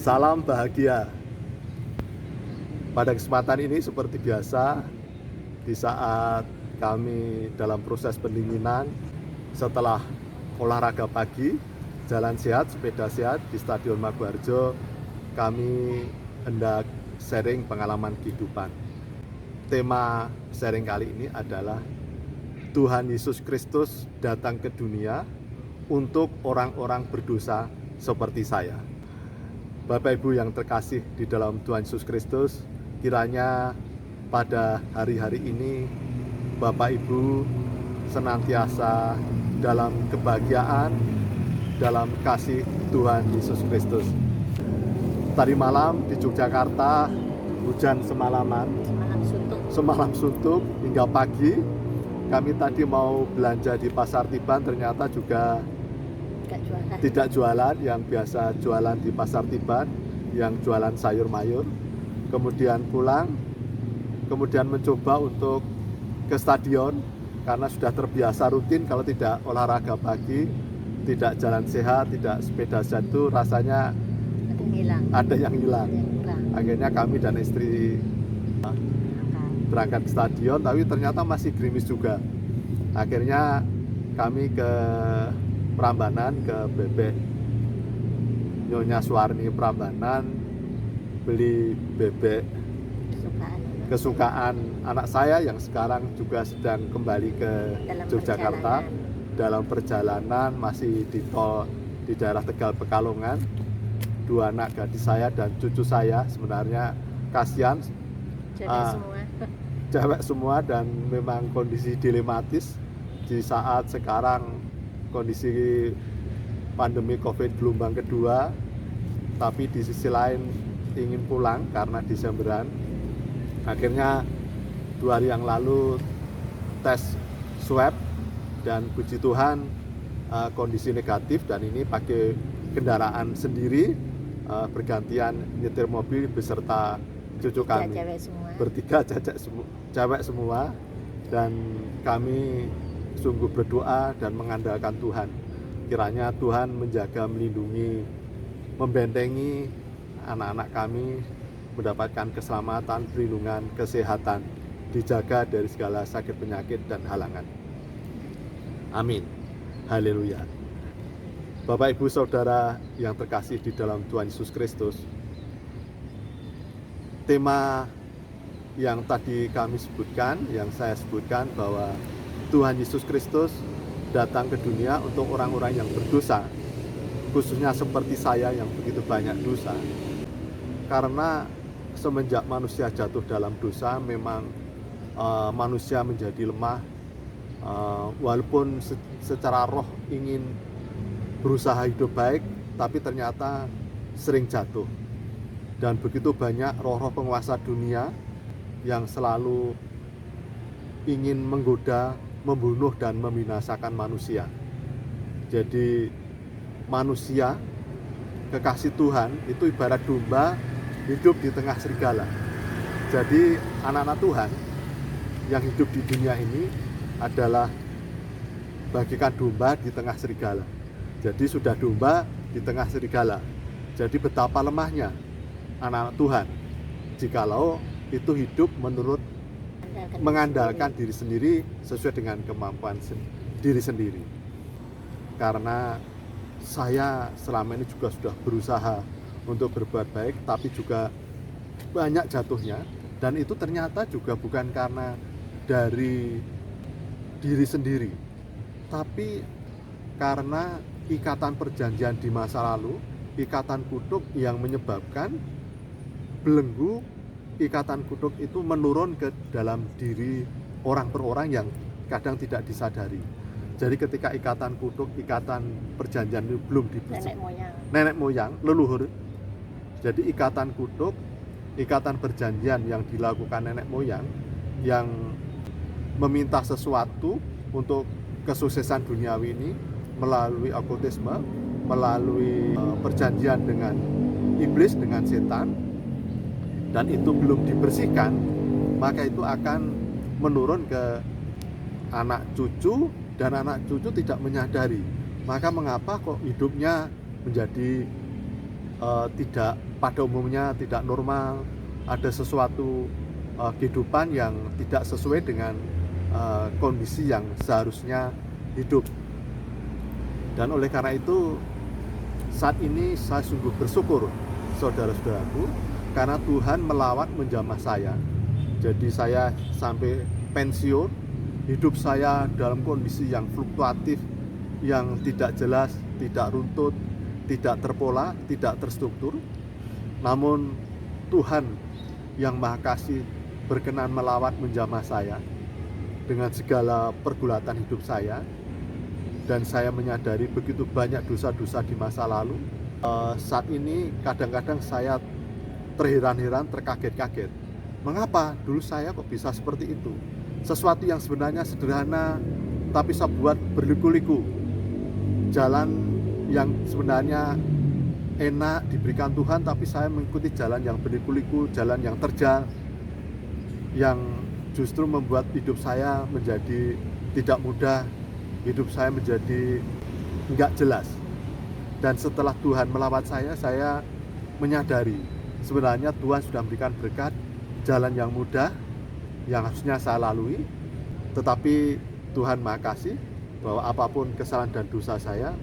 Salam bahagia. Pada kesempatan ini seperti biasa, di saat kami dalam proses pendinginan setelah olahraga pagi, jalan sehat, sepeda sehat di Stadion Maguwarjo, kami hendak sharing pengalaman kehidupan. Tema sharing kali ini adalah Tuhan Yesus Kristus datang ke dunia untuk orang-orang berdosa seperti saya. Bapak Ibu yang terkasih di dalam Tuhan Yesus Kristus, kiranya pada hari-hari ini Bapak Ibu senantiasa dalam kebahagiaan, dalam kasih Tuhan Yesus Kristus. Tadi malam di Yogyakarta hujan semalam suntuk hingga pagi. Kami tadi mau belanja di Pasar Tiban, ternyata juga tidak jualan. Yang biasa jualan di Pasar Tiban, yang jualan sayur mayur. Kemudian pulang, kemudian mencoba untuk ke stadion karena sudah terbiasa rutin kalau tidak olahraga pagi, tidak jalan sehat, tidak sepeda sehat, itu rasanya ada yang hilang. Akhirnya kami dan istri berangkat ke stadion, tapi ternyata masih gerimis juga. Akhirnya kami ke Prambanan, ke bebek Nyonya Suwarni Prambanan, beli bebek kesukaan anak saya yang sekarang juga sedang kembali ke Yogyakarta. Dalam perjalanan masih di tol di daerah Tegal Pekalongan, dua anak gadis saya dan cucu saya, sebenarnya kasihan, cewek semua, dan memang kondisi dilematis di saat sekarang kondisi pandemi COVID gelombang kedua, tapi di sisi lain ingin pulang karena Desemberan. Akhirnya 2 hari yang lalu tes swab dan puji Tuhan kondisi negatif, dan ini pakai kendaraan sendiri, bergantian nyetir mobil beserta cucu kami. Bertiga cewek semua, dan kami sungguh berdoa dan mengandalkan Tuhan. Kiranya Tuhan menjaga, melindungi, membentengi anak-anak kami, mendapatkan keselamatan, perlindungan, kesehatan, dijaga dari segala sakit penyakit dan halangan. Amin. Haleluya. Bapak Ibu Saudara yang terkasih di dalam Tuhan Yesus Kristus, tema yang tadi kami sebutkan, yang saya sebutkan, bahwa Tuhan Yesus Kristus datang ke dunia untuk orang-orang yang berdosa, khususnya seperti saya yang begitu banyak dosa. Karena semenjak manusia jatuh dalam dosa, memang manusia menjadi lemah. Walaupun secara roh ingin berusaha hidup baik, tapi ternyata sering jatuh. Dan begitu banyak roh-roh penguasa dunia yang selalu ingin menggoda, membunuh, dan membinasakan manusia. Jadi manusia, kekasih Tuhan, itu ibarat domba hidup di tengah serigala. Jadi anak-anak Tuhan yang hidup di dunia ini adalah bagikan domba di tengah serigala. Jadi sudah domba di tengah serigala. Jadi betapa lemahnya anak-anak Tuhan jikalau itu hidup menurut mengandalkan diri sendiri sesuai dengan kemampuan diri sendiri. Karena saya selama ini juga sudah berusaha untuk berbuat baik, tapi juga banyak jatuhnya, dan itu ternyata juga bukan karena dari diri sendiri, tapi karena ikatan perjanjian di masa lalu, ikatan kutuk yang menyebabkan belenggu ikatan kutuk itu menurun ke dalam diri orang per orang yang kadang tidak disadari. Jadi ketika ikatan kutuk, ikatan perjanjian itu belum dibersihkan, nenek moyang, leluhur. Jadi ikatan kutuk, ikatan perjanjian yang dilakukan nenek moyang yang meminta sesuatu untuk kesuksesan duniawi ini melalui okultisme, melalui perjanjian dengan iblis, dengan setan, dan itu belum dibersihkan, maka itu akan menurun ke anak cucu, dan anak cucu tidak menyadari. Maka mengapa kok hidupnya menjadi tidak pada umumnya tidak normal, ada sesuatu kehidupan yang tidak sesuai dengan kondisi yang seharusnya hidup. Dan oleh karena itu saat ini saya sungguh bersyukur, saudara-saudaraku, karena Tuhan melawat menjamah saya. Jadi saya sampai pensiun, hidup saya dalam kondisi yang fluktuatif, yang tidak jelas, tidak runtut, tidak terpola, tidak terstruktur. Namun Tuhan yang Maha Kasih berkenan melawat menjamah saya dengan segala pergulatan hidup saya. Dan saya menyadari begitu banyak dosa-dosa di masa lalu. Saat ini kadang-kadang saya terheran-heran, terkaget-kaget. Mengapa dulu saya kok bisa seperti itu? Sesuatu yang sebenarnya sederhana, tapi saya buat berliku-liku. Jalan yang sebenarnya enak diberikan Tuhan, tapi saya mengikuti jalan yang berliku-liku, jalan yang terjal, yang justru membuat hidup saya menjadi tidak mudah, hidup saya menjadi enggak jelas. Dan setelah Tuhan melawat saya menyadari sebenarnya Tuhan sudah memberikan berkat, jalan yang mudah yang harusnya saya lalui, tetapi Tuhan Maha Kasih bahwa apapun kesalahan dan dosa saya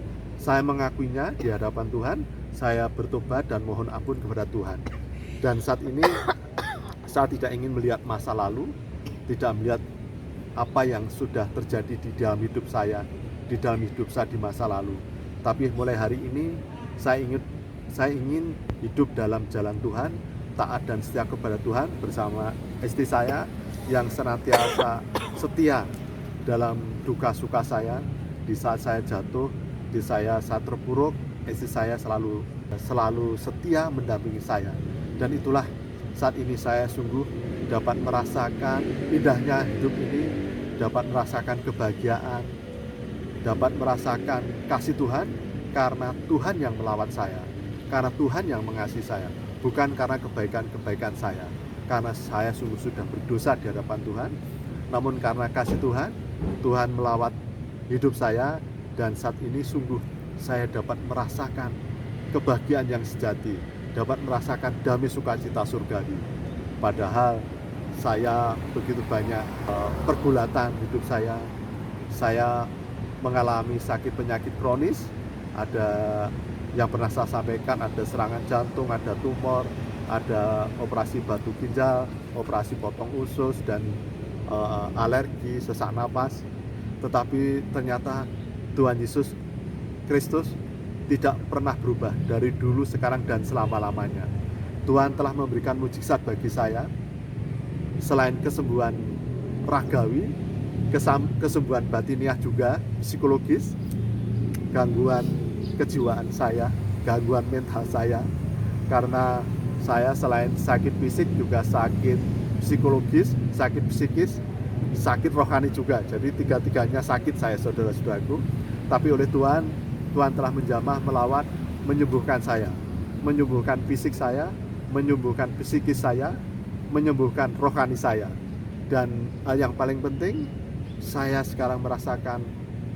mengakuinya di hadapan Tuhan, saya bertobat dan mohon ampun kepada Tuhan. Dan saat ini saya tidak ingin melihat masa lalu, tidak melihat apa yang sudah terjadi di dalam hidup saya, di dalam hidup saya di masa lalu. Tapi mulai hari ini saya ingin hidup dalam jalan Tuhan, taat dan setia kepada Tuhan bersama istri saya yang senantiasa setia dalam duka suka saya. Di saat saya jatuh, di saat terpuruk, istri saya selalu setia mendampingi saya. Dan itulah saat ini saya sungguh dapat merasakan indahnya hidup ini, dapat merasakan kebahagiaan, dapat merasakan kasih Tuhan, karena Tuhan yang melawat saya, karena Tuhan yang mengasihi saya, bukan karena kebaikan-kebaikan saya, karena saya sungguh sudah berdosa di hadapan Tuhan, namun karena kasih Tuhan, Tuhan melawat hidup saya. Dan saat ini sungguh saya dapat merasakan kebahagiaan yang sejati, dapat merasakan damai sukacita surgawi. Padahal saya begitu banyak pergulatan hidup saya mengalami sakit penyakit kronis, ada yang pernah saya sampaikan, ada serangan jantung, ada tumor, ada operasi batu ginjal, operasi potong usus, dan alergi, sesak napas. Tetapi ternyata Tuhan Yesus Kristus tidak pernah berubah dari dulu, sekarang, dan selama-lamanya. Tuhan telah memberikan mukjizat bagi saya. Selain kesembuhan ragawi, kesembuhan batiniah juga, psikologis, gangguan kejiwaan saya, gangguan mental saya. Karena saya selain sakit fisik juga sakit psikologis, sakit psikis, sakit rohani juga. Jadi tiga-tiganya sakit saya, saudara-saudaraku. Tapi oleh Tuhan telah menjamah, melawat, menyembuhkan saya, menyembuhkan fisik saya, menyembuhkan psikis saya, menyembuhkan rohani saya. Dan yang paling penting, saya sekarang merasakan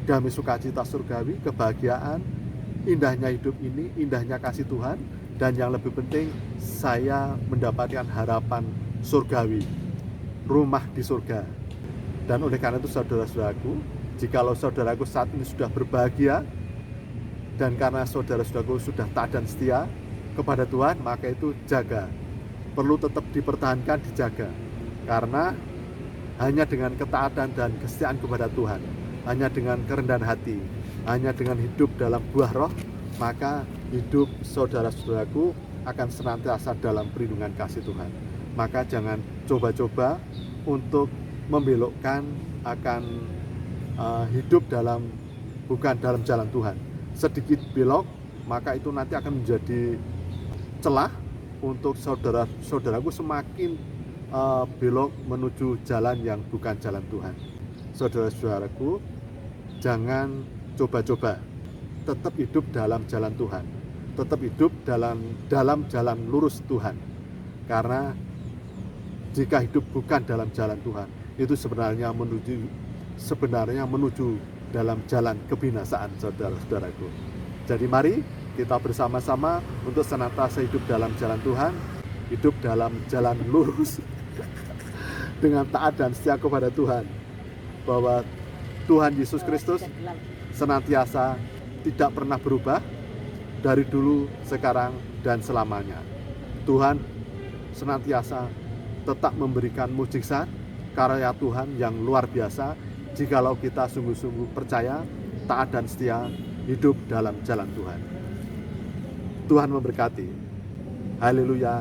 damai sukacita surgawi, kebahagiaan, indahnya hidup ini, indahnya kasih Tuhan, dan yang lebih penting, saya mendapatkan harapan surgawi, rumah di surga. Dan oleh karena itu, saudara-saudaraku, jikalau saudaraku saat ini sudah berbahagia, dan karena saudara-saudaraku sudah taat dan setia kepada Tuhan, maka itu jaga, perlu tetap dipertahankan, dijaga. Karena hanya dengan ketaatan dan kesetiaan kepada Tuhan, hanya dengan kerendahan hati, hanya dengan hidup dalam buah roh, maka hidup saudara-saudaraku akan senantiasa dalam perlindungan kasih Tuhan. Maka jangan coba-coba untuk membelokkan akan hidup bukan dalam jalan Tuhan. Sedikit belok, maka itu nanti akan menjadi celah untuk saudaraku semakin belok menuju jalan yang bukan jalan Tuhan. Saudara-saudaraku, jangan coba-coba, tetap hidup dalam jalan Tuhan, tetap hidup dalam jalan lurus Tuhan. Karena jika hidup bukan dalam jalan Tuhan, itu sebenarnya menuju dalam jalan kebinasaan, saudara-saudaraku. Jadi mari kita bersama-sama untuk senantiasa hidup dalam jalan Tuhan, hidup dalam jalan lurus dengan taat dan setia kepada Tuhan, bahwa Tuhan Yesus Kristus senantiasa tidak pernah berubah dari dulu, sekarang, dan selamanya. Tuhan senantiasa tetap memberikan mukjizat, karya Tuhan yang luar biasa jikalau kita sungguh-sungguh percaya, taat dan setia hidup dalam jalan Tuhan. Tuhan memberkati. Haleluya.